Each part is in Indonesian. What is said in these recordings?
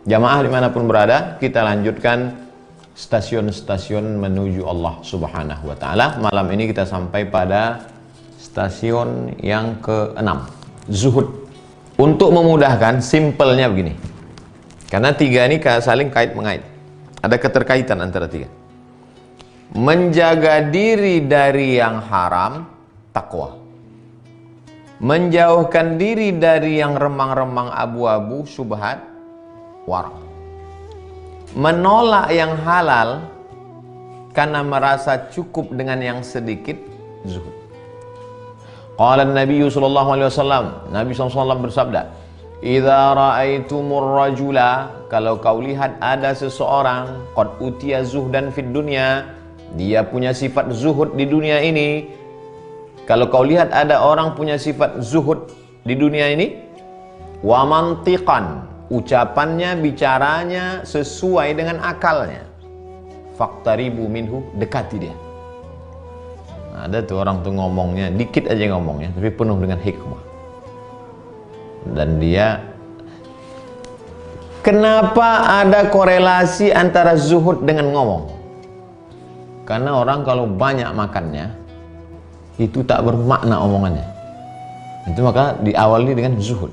Jamaah dimanapun berada, kita lanjutkan stasiun-stasiun menuju Allah Subhanahu wa Ta'ala. Malam ini kita sampai pada stasiun yang ke-6, zuhud. Untuk memudahkan, simpelnya begini, karena tiga ini saling kait-mengait, ada keterkaitan antara tiga. Menjaga diri dari yang haram, takwa. Menjauhkan diri dari yang remang-remang abu-abu, syubhat, wara. Menolak yang halal karena merasa cukup dengan yang sedikit, zuhud. Qala Nabi sallallahu alaihi wasallam, Nabi SAW bersabda, "Idza ra'aitumur rajula," kalau kau lihat ada seseorang, qad utiya zuhdan fid dunya, dia punya sifat zuhud di dunia ini. Kalau kau lihat ada orang punya sifat zuhud di dunia ini, wa mantiqan, ucapannya, bicaranya sesuai dengan akalnya, faqtaribu minhu, dekati dia. Nah, ada tuh orang tuh ngomongnya, dikit aja ngomongnya, tapi penuh dengan hikmah. Dan dia, kenapa ada korelasi antara zuhud dengan ngomong? Karena orang kalau banyak makannya, itu tak bermakna omongannya. Itu maka diawali dengan zuhud.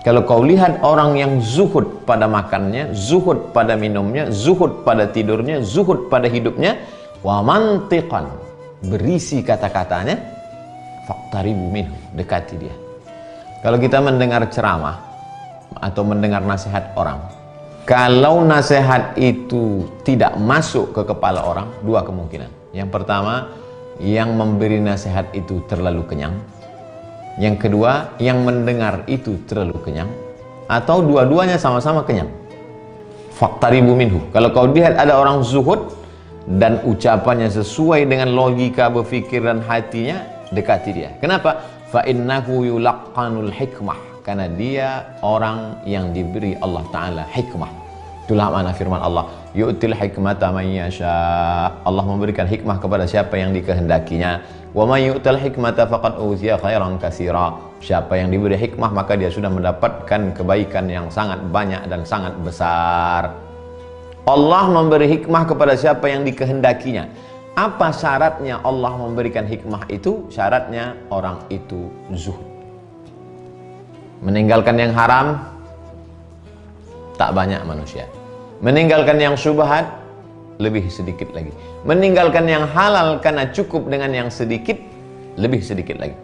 Kalau kau lihat orang yang zuhud pada makannya, zuhud pada minumnya, zuhud pada tidurnya, zuhud pada hidupnya, wa mantiqan, berisi kata-katanya, faqtaribu minhu, dekati dia. Kalau kita mendengar ceramah atau mendengar nasihat orang, kalau nasihat itu tidak masuk ke kepala orang, dua kemungkinan. Yang pertama, yang memberi nasihat itu terlalu kenyang. Yang kedua, yang mendengar itu terlalu kenyang, atau dua-duanya sama-sama kenyang. Faqtaribu minhu. Kalau kau lihat ada orang zuhud dan ucapannya sesuai dengan logika berpikir dan hatinya, dekati dia. Kenapa? Fa innahu yulaqqanul hikmah, karena dia orang yang diberi Allah Ta'ala hikmah. Itulah makna firman Allah, yu'til hikmata man yasha. Allah memberikan hikmah kepada siapa yang dikehendakinya. Wa may yu'tal hikmata faqad utiya khairan katsira. Siapa yang diberi hikmah maka dia sudah mendapatkan kebaikan yang sangat banyak dan sangat besar. Allah memberi hikmah kepada siapa yang dikehendakinya. Apa syaratnya Allah memberikan hikmah itu? Syaratnya orang itu zuhud. Meninggalkan yang haram, tak banyak manusia. Meninggalkan yang syubhat, lebih sedikit lagi. Meninggalkan yang halal karena cukup dengan yang sedikit, lebih sedikit lagi.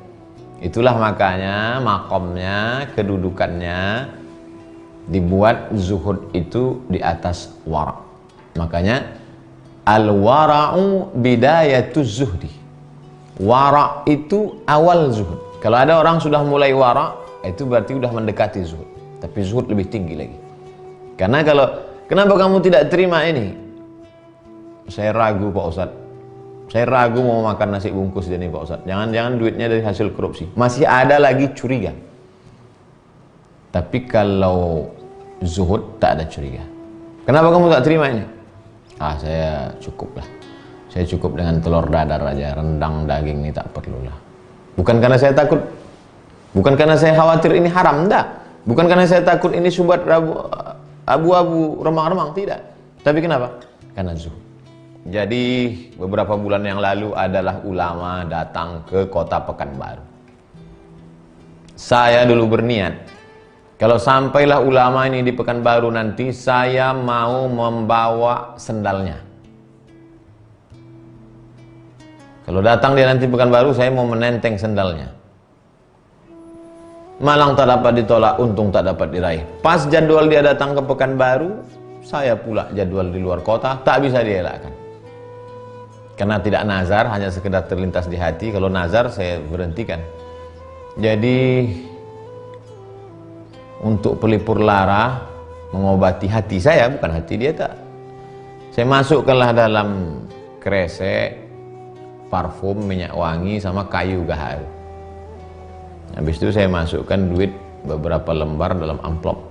Itulah makanya makomnya, kedudukannya dibuat zuhud itu di atas wara'. Makanya al-wara'u bidayatuz zuhdi. Wara' itu awal zuhud. Kalau ada orang sudah mulai wara', itu berarti sudah mendekati zuhud. Tapi zuhud lebih tinggi lagi. Karena kenapa kamu tidak terima ini? Saya ragu Pak Ustadz. Saya ragu mau makan nasi bungkus ini Pak Ustadz. Jangan-jangan duitnya dari hasil korupsi. Masih ada lagi curiga. Tapi kalau zuhud tak ada curiga. Kenapa kamu tak terima ini? Saya cukup lah. Saya cukup dengan telur dadar aja. Rendang daging ini tak perlulah. Bukan karena saya takut. Bukan karena saya khawatir ini haram, enggak. Bukan karena saya takut ini syubhat abu-abu, remang-remang, tidak. Tapi kenapa? Karena zuhud. Jadi beberapa bulan yang lalu adalah ulama datang ke kota Pekanbaru. Saya dulu berniat, kalau sampailah ulama ini di Pekanbaru nanti, saya mau membawa sendalnya. Kalau datang dia nanti Pekanbaru, saya mau menenteng sendalnya. Malang tak dapat ditolak, untung tak dapat diraih. Pas jadwal dia datang ke Pekanbaru, saya pula jadwal di luar kota, tak bisa dielakkan. Karena tidak nazar, hanya sekedar terlintas di hati. Kalau nazar saya berhentikan. Jadi untuk pelipur lara, mengobati hati saya, bukan hati dia tak. Saya masukkanlah dalam kresek, parfum, minyak wangi, sama kayu gaharu. Habis itu saya masukkan duit beberapa lembar dalam amplop.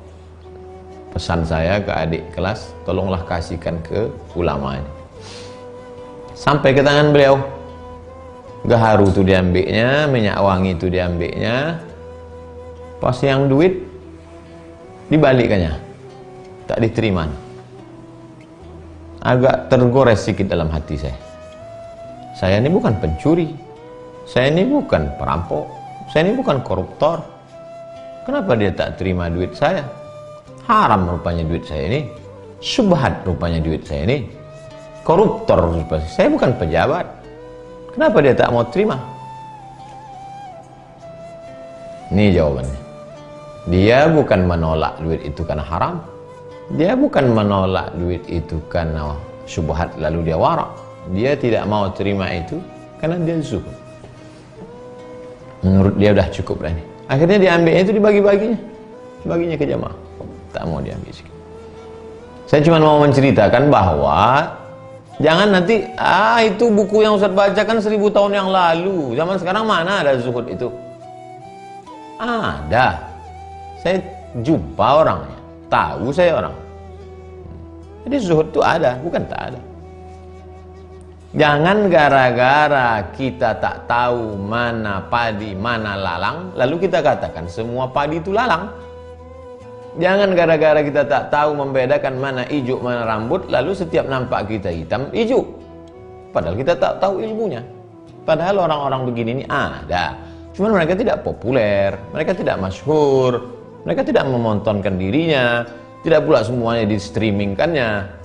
Pesan saya ke adik kelas, tolonglah kasihkan ke ulama ini. Sampai ke tangan beliau, gaharu itu diambilnya, minyak wangi itu diambilnya, pas yang duit dibalikkannya. tak diterima. Agak tergores sedikit dalam hati saya. Saya ini bukan pencuri, saya ini bukan perampok, saya ini bukan koruptor. Kenapa dia tak terima duit saya? Haram rupanya duit saya ini, syubhat rupanya duit saya ini, koruptor rupanya. Saya bukan pejabat. Kenapa dia tak mau terima? Ini jawabannya. Dia bukan menolak duit itu karena haram. Dia bukan menolak duit itu karena syubhat lalu dia warak. Dia tidak mau terima itu karena dia zuhud. Menurut dia udah cukup lah ini. Akhirnya diambilnya itu dibagi-baginya. Baginya ke jamaah. Tak mau diambil sikit. Saya cuma mau menceritakan bahwa jangan nanti, itu buku yang Ustaz bacakan 1000 tahun yang lalu. Zaman sekarang mana ada zuhud itu? Ada. Saya jumpa orangnya. Tahu saya orang. Jadi zuhud itu ada, bukan tak ada. Jangan gara-gara kita tak tahu mana padi, mana lalang, lalu kita katakan semua padi itu lalang. Jangan gara-gara kita tak tahu membedakan mana hijau, mana rambut, lalu setiap nampak kita hitam, hijau. Padahal kita tak tahu ilmunya. Padahal orang-orang begini ini ada. Cuma mereka tidak populer, mereka tidak masyhur, mereka tidak memontonkan dirinya, tidak pula semuanya di streamingkannya.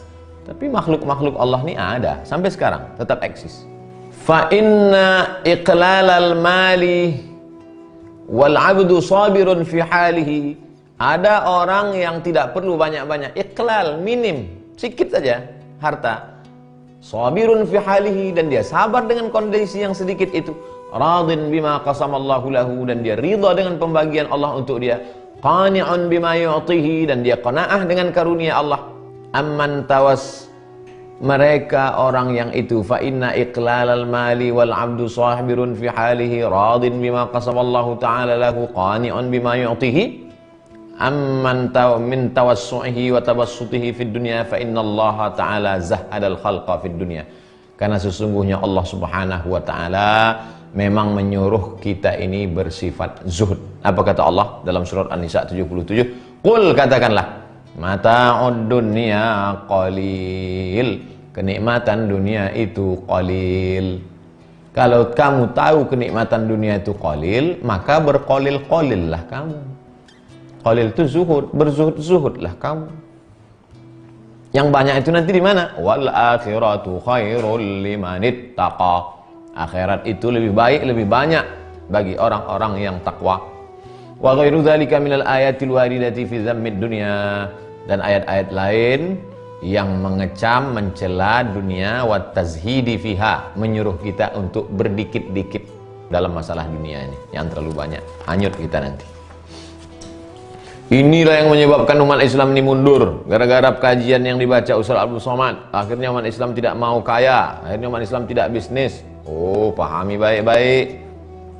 Tapi makhluk-makhluk Allah ini ada sampai sekarang, tetap eksis. Fa inna iqlalal mali wal 'abdu sabirun fi halihi. Ada orang yang tidak perlu banyak-banyak, iqlal, minim, sedikit saja harta. Sabirun fi halihi, dan dia sabar dengan kondisi yang sedikit itu. Radin bima qasamallahu lahu, dan dia ridha dengan pembagian Allah untuk dia. Qani'un bima yu'tihi, dan dia qanaah dengan karunia Allah. Amman tawas, mereka orang yang itu, fa inna iqlalal mali wal 'abdu sabirun fi halihi radin bima qasamallahu ta'ala lahu qani'un bima yu'tihi. Amman min tawassu'ihi wa tabassutihi fid dunya fa innallaha ta'ala zahadal khalqa fid dunya. Karena sesungguhnya Allah Subhanahu wa taala memang menyuruh kita ini bersifat zuhud. Apa kata Allah dalam surat An-Nisa 77? Qul, katakanlah, mata'ud dunya qalil. Kenikmatan dunia itu qalil. Kalau kamu tahu kenikmatan dunia itu qalil, maka berqalil-qalil lah kamu. Qalil itu zuhud, berzuhud-zuhudlah kamu. Yang banyak itu nanti di mana? Wal akhiratu khairul liman ittaqa. Akhirat itu lebih baik, lebih banyak bagi orang-orang yang takwa. Wa ghairu dzalika minal ayatil waridati fi dzammid dunya, dan ayat-ayat lain yang mengecam, mencela dunia, wa tazhidi fiha, menyuruh kita untuk berdikit-dikit dalam masalah dunia ini yang terlalu banyak. Hanyut kita nanti. Inilah yang menyebabkan umat Islam ini mundur. Gara-gara kajian yang dibaca Ustaz Abdul Somad, akhirnya umat Islam tidak mau kaya, akhirnya umat Islam tidak bisnis. Oh, pahami baik-baik.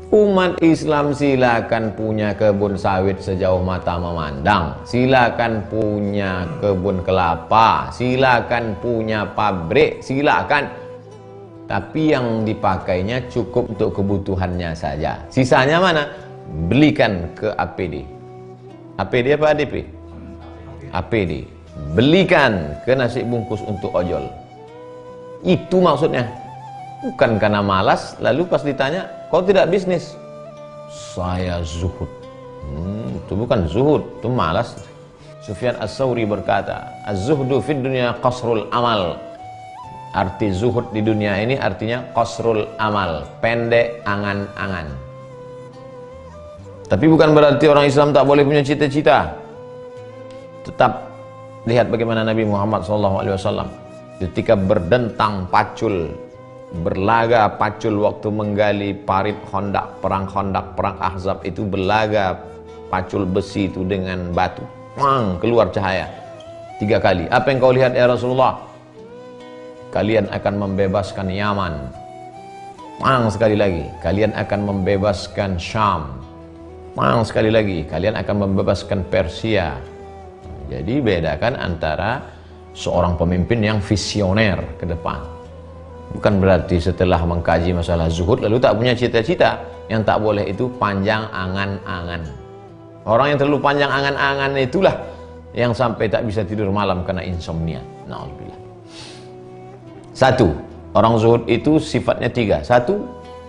Umat Islam silakan punya kebun sawit sejauh mata memandang, silakan punya kebun kelapa, silakan punya pabrik, silakan. Tapi yang dipakainya cukup untuk kebutuhannya saja. Sisanya mana? Belikan ke APD. APD apa ADP? APD. Belikan ke nasi bungkus untuk ojol. Itu maksudnya. Bukan karena malas, lalu pas ditanya, kau tidak bisnis? Saya zuhud. Itu bukan zuhud, itu malas. Sufyan As-Sawri berkata, az-zuhdu fid dunya qasrul amal. Arti zuhud di dunia ini artinya qasrul amal, pendek angan-angan. Tapi bukan berarti orang Islam tak boleh punya cita-cita. Tetap lihat bagaimana Nabi Muhammad SAW ketika berdentang pacul, berlaga pacul waktu menggali parit Khandaq, perang Ahzab itu, berlaga pacul besi itu dengan batu. Keluar cahaya 3 kali. Apa yang kau lihat ya Rasulullah? Kalian akan membebaskan Yaman. Sekali lagi, kalian akan membebaskan Syam. Sekali lagi, kalian akan membebaskan Persia. Jadi bedakan antara seorang pemimpin yang visioner ke depan. Bukan berarti setelah mengkaji masalah zuhud lalu tak punya cita-cita. Yang tak boleh itu panjang angan-angan. Orang yang terlalu panjang angan-angan itulah yang sampai tak bisa tidur malam karena insomnia. Na'udzubillah. Satu, orang zuhud itu sifatnya tiga. Satu,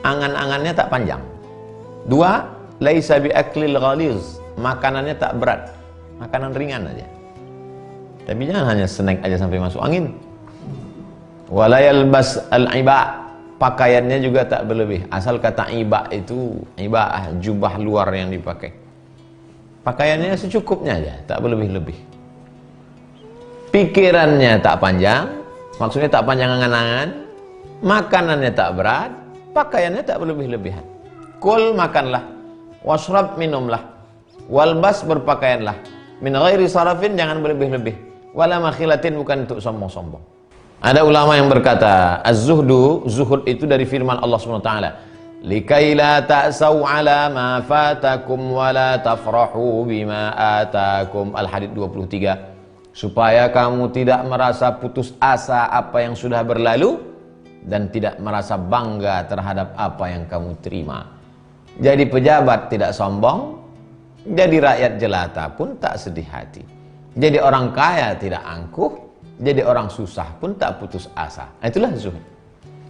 angan-angannya tak panjang. Dua, laisa biaklil ghaliz, makanannya tak berat, makanan ringan aja. Tapi jangan hanya snack aja sampai masuk angin. Wala yalbas al-iba, pakaiannya juga tak berlebih. Asal kata iba itu iba jubah luar yang dipakai. Pakaiannya secukupnya aja, tak berlebih-lebih. Pikirannya tak panjang, maksudnya tak panjang angan-angan. Makanannya tak berat, pakaiannya tak berlebih-lebihan. Kul, makanlah, washrab, minumlah, walbas, berpakaianlah, min ghairi sarafin, jangan berlebih-lebih, wala makhilatin, bukan untuk sombong-sombong. Ada ulama yang berkata, az-zuhdu, zuhud itu dari firman Allah SWT, likai la ta'saw ala ma fatakum wa la tafrahu bima atakum, Al-Hadid 23, supaya kamu tidak merasa putus asa apa yang sudah berlalu dan tidak merasa bangga terhadap apa yang kamu terima. Jadi pejabat tidak sombong, jadi rakyat jelata pun tak sedih hati. Jadi orang kaya tidak angkuh, jadi orang susah pun tak putus asa. Itulah zuhud.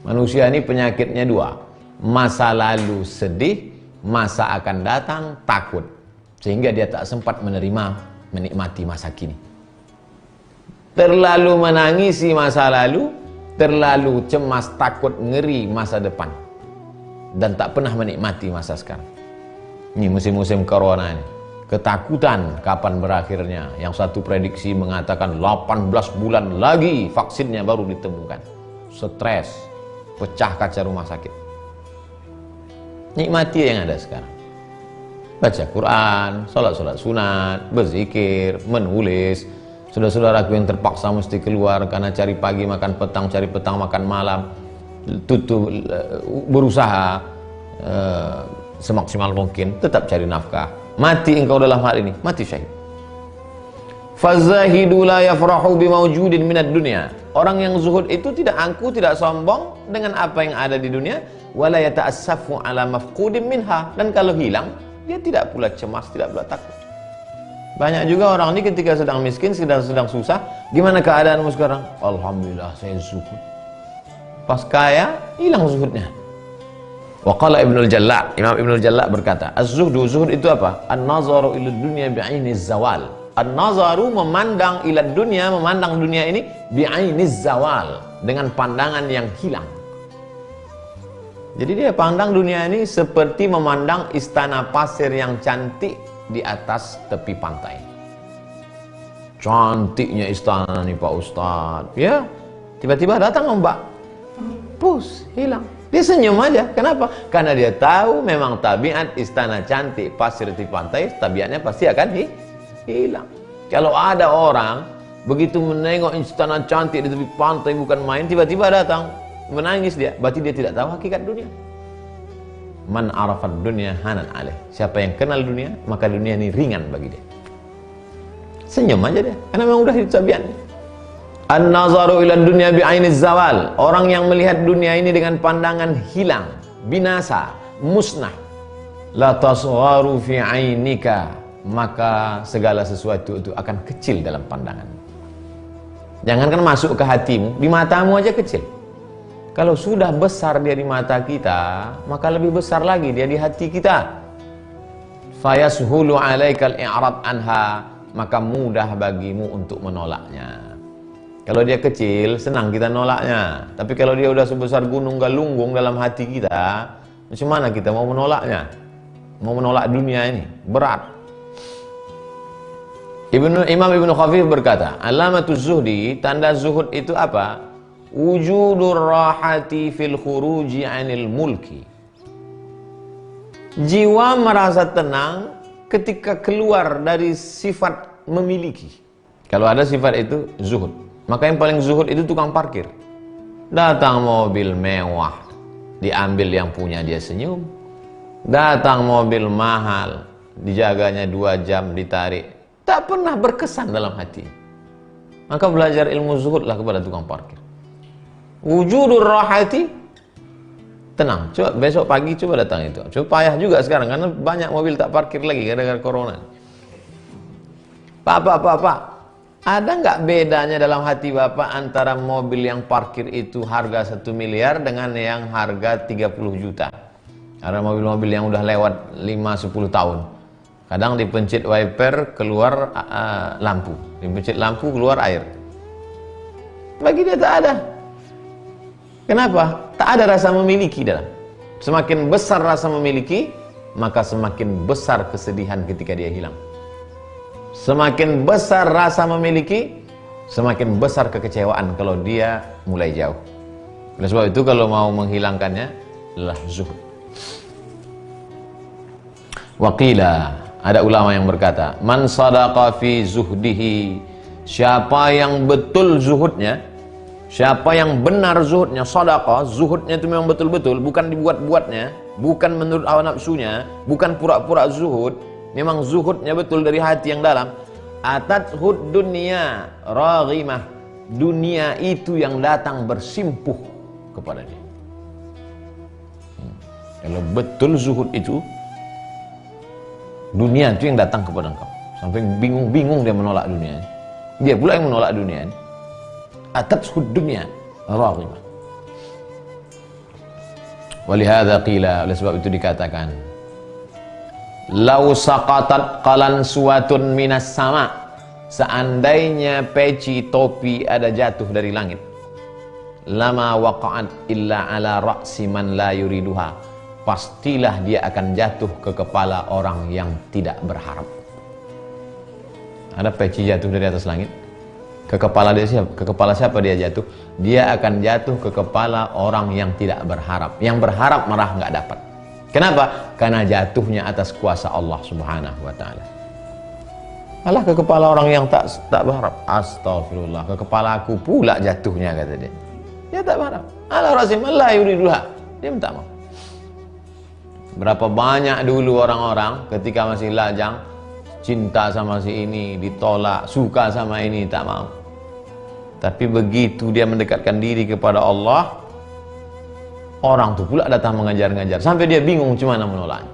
Manusia ini penyakitnya dua, masa lalu sedih, masa akan datang takut, sehingga dia tak sempat menikmati masa kini. Terlalu menangisi masa lalu, terlalu cemas, takut, ngeri masa depan, dan tak pernah menikmati masa sekarang. Ini musim-musim corona ini, ketakutan kapan berakhirnya. Yang satu prediksi mengatakan 18 bulan lagi vaksinnya baru ditemukan. Stres, pecah kaca rumah sakit. Nikmati yang ada sekarang. Baca Quran, sholat sunat, berzikir, menulis. Saudara-saudaraku yang terpaksa mesti keluar karena cari pagi makan petang, cari petang makan malam, berusaha semaksimal mungkin, tetap cari nafkah. Mati engkau dalam hal ini, mati syahid. Fazahidu la yafrahu bimawjudin minad dunya. Orang yang zuhud itu tidak angkuh, tidak sombong dengan apa yang ada di dunia, wala yata'assafu ala mafqudin minha, dan kalau hilang dia tidak pula cemas, tidak pula takut. Banyak juga orang ini ketika sedang miskin, sedang susah, gimana keadaanmu sekarang? Alhamdulillah saya zuhud. Pas kaya, hilang zuhudnya. Waqala Ibnul Jalla', Imam Ibnul Jalla' berkata, az-zuhdu, zuhud itu apa? An-nazaru ila dunya bi'ainiz zawal. An-nazaru, memandang ila dunya, memandang dunia ini bi'ainiz zawal, dengan pandangan yang hilang. Jadi dia pandang dunia ini seperti memandang istana pasir yang cantik di atas tepi pantai. Cantiknya istana nih Pak Ustadz, ya. Tiba-tiba datang ombak, pus, hilang. Dia senyum aja. Kenapa? Karena dia tahu memang tabiat istana cantik pasir di pantai, tabiatnya pasti akan hilang. Kalau ada orang begitu menengok istana cantik di tepi pantai bukan main, tiba-tiba datang, menangis dia, berarti dia tidak tahu hakikat dunia. Man arafat dunia hanan alaih. Siapa yang kenal dunia, maka dunia ini ringan bagi dia. Senyum aja dia, karena memang udah itu tabiatnya. An-nazaru ila dunya bi'ainiz zawal. Orang yang melihat dunia ini dengan pandangan hilang, binasa, musnah. La tasgharu fi 'ainika, maka segala sesuatu itu akan kecil dalam pandangan. Jangankan masuk ke hatimu, di matamu aja kecil. Kalau sudah besar dia di mata kita, maka lebih besar lagi dia di hati kita. Fayasuhulu 'alaikal i'rad anha, maka mudah bagimu untuk menolaknya. Kalau dia kecil, senang kita nolaknya. Tapi kalau dia udah sebesar gunung galunggung dalam hati kita, macam mana kita mau menolaknya? Mau menolak dunia ini, berat. Imam Ibnu Khafif berkata, alamatuz zuhdi, tanda zuhud itu apa? Wujudur rahati fil khuruji anil mulki. Jiwa merasa tenang ketika keluar dari sifat memiliki. Kalau ada sifat itu zuhud. Maka yang paling zuhud itu tukang parkir. Datang mobil mewah, diambil yang punya dia senyum. Datang mobil mahal, dijaganya 2 jam, ditarik. Tak pernah berkesan dalam hati. Maka belajar ilmu zuhudlah kepada tukang parkir. Wujudur rahati, tenang. Coba besok pagi coba datang itu. Coba payah juga sekarang karena banyak mobil tak parkir lagi gara-gara corona. Pak, ada nggak bedanya dalam hati Bapak antara mobil yang parkir itu harga 1 miliar dengan yang harga 30 juta? Ada mobil-mobil yang udah lewat 5-10 tahun. Kadang dipencet wiper keluar lampu, dipencet lampu keluar air. Bagi dia tak ada. Kenapa? Tak ada rasa memiliki dalam. Semakin besar rasa memiliki, maka semakin besar kesedihan ketika dia hilang. Semakin besar rasa memiliki, semakin besar kekecewaan kalau dia mulai jauh. Oleh sebab itu kalau mau menghilangkannya adalah zuhud. Waqila, ada ulama yang berkata, man sadaqa fi zuhdihi, siapa yang betul zuhudnya, siapa yang benar zuhudnya, sadaqa, zuhudnya itu memang betul-betul, bukan dibuat-buatnya, bukan menurut hawa nafsunya, bukan pura-pura zuhud, memang zuhudnya betul dari hati yang dalam. Atathud dunia raghimah, dunia itu yang datang bersimpuh kepada dia. Kalau betul zuhud itu, dunia itu yang datang kepada engkau, sampai bingung-bingung dia menolak dunia. Dia pula yang menolak dunia. Atathud dunia raghimah. Walihada qila, oleh sebab itu dikatakan, lau saqatat qalan suwatun minas sama, seandainya peci topi ada jatuh dari langit, lama waqa'at illa ala ra'si man la yuriduha, pastilah dia akan jatuh ke kepala orang yang tidak berharap. Ada peci jatuh dari atas langit, ke kepala dia siapa? Ke kepala siapa dia jatuh? Dia akan jatuh ke kepala orang yang tidak berharap. Yang berharap marah nggak dapat. Kenapa? Karena jatuhnya atas kuasa Allah Subhanahu wa ta'ala. Alah, ke kepala orang yang tak berharap. Astagfirullah, ke kepala aku pula jatuhnya, kata dia. Dia tak berharap. Ala rasim Allah yuriduha, dia minta maaf. Berapa banyak dulu orang-orang ketika masih lajang, cinta sama si ini, ditolak, suka sama ini, tak mau. Tapi begitu dia mendekatkan diri kepada Allah, orang tu pula datang mengajar-ngajar, sampai dia bingung macam mana menolaknya.